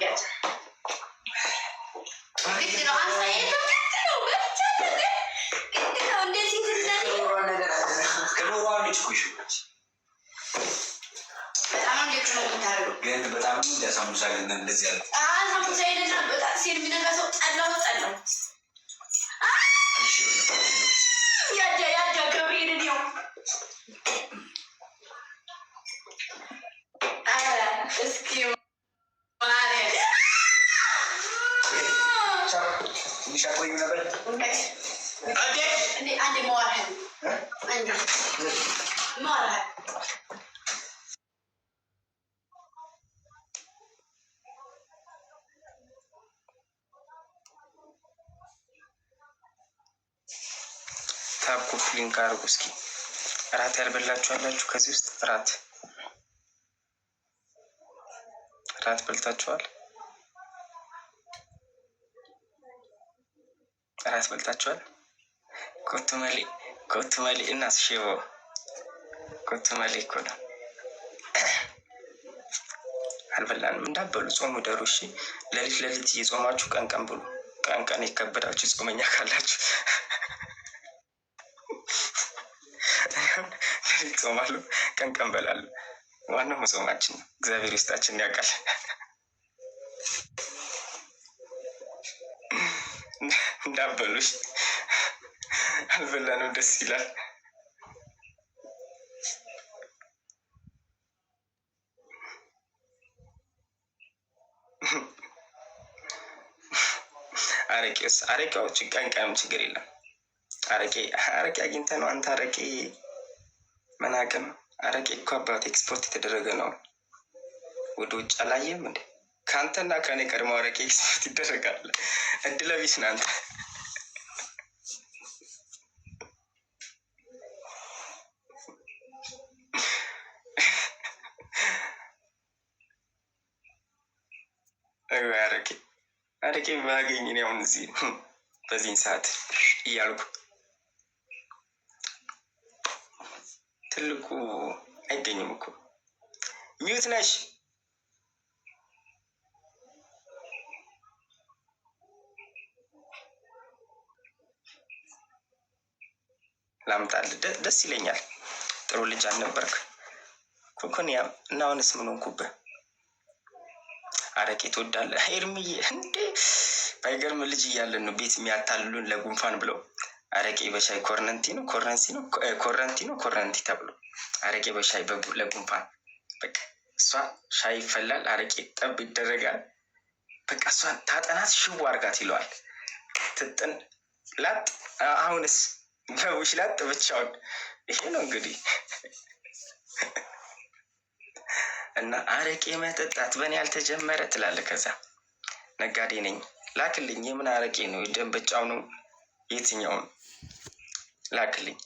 አድርጊያት። ግድ ነው አሳየት ነው እንደዚህ በጣም ልክ ነው የምታደርገው። ግን በጣም እንዲያሳሙሳ ግን እንደዚህ ያለ ሳሙሳ ሄደና በጣም ሲል የሚነጋ ሰው ጠላው ያጃ ገብርኤልን ነው እስኪ ቆይ ነበር አንዴ መዋርህ ታብ ኮፕሊንግ አድርጉ እስኪ። እራት ያልበላችሁ አላችሁ ከዚህ ውስጥ? እራት በልታችኋል? እራት በልታችኋል? ኮቱመሌ እናት ሼቦ ኮቱመሌ እኮ ነው። አልበላንም እንዳበሉ ጾሙ ደሩ። እሺ ሌሊት እየጾማችሁ ቀን ብሉ። ቀን የከበዳችሁ ጾመኛ ካላችሁ ሌሊት ጾማለሁ፣ ቀን በላለሁ። ዋናው መጾማችን ነው። እግዚአብሔር ውስጣችን ያውቃል። እንዳበሉሽ አልበላንም፣ ደስ ይላል። አረቄዎች ቀን ችግር የለም። አረቄ አግኝተህ ነው አንተ። አረቄ መናቅም። አረቄ እኮ አባት ኤክስፖርት የተደረገ ነው ወደ ውጭ። አላየም እንዴ? ከአንተና ከኔ ቀድሞ አረቄ ኤክስፖርት ይደረጋል። እድለቢስ ነህ አንተ። አረቄ ባገኝ እኔ አሁን እዚህ በዚህን ሰዓት እያልኩ ትልቁ አይገኝም እኮ። ሚዩት ነሽ? ላምጣልህ? ደስ ይለኛል። ጥሩ ልጅ አልነበርክ ኮኮንያ እና አሁንስ ምን ሆንኩብህ? አረቄ ትወዳለህ ኤርሚዬ? እንዴ ባይገርም ልጅ እያለን ነው ቤት የሚያታልሉን ለጉንፋን ብለው አረቄ በሻይ ኮረንቲ ተብሎ አረቄ በሻይ ለጉንፋን። በቃ እሷ ሻይ ይፈላል፣ አረቄ ጠብ ይደረጋል። በቃ እሷን ታጠናት ሽው አርጋት ይለዋል። ትጥን ላጥ። አሁንስ በቡሽ ላጥ ብቻውን። ይሄ ነው እንግዲህ። እና አረቄ መጠጣት በእኔ ያልተጀመረ ትላለህ። ከዛ ነጋዴ ነኝ ላክልኝ። የምን አረቄ ነው? የደንበጫው ነው? የትኛውን ላክልኝ?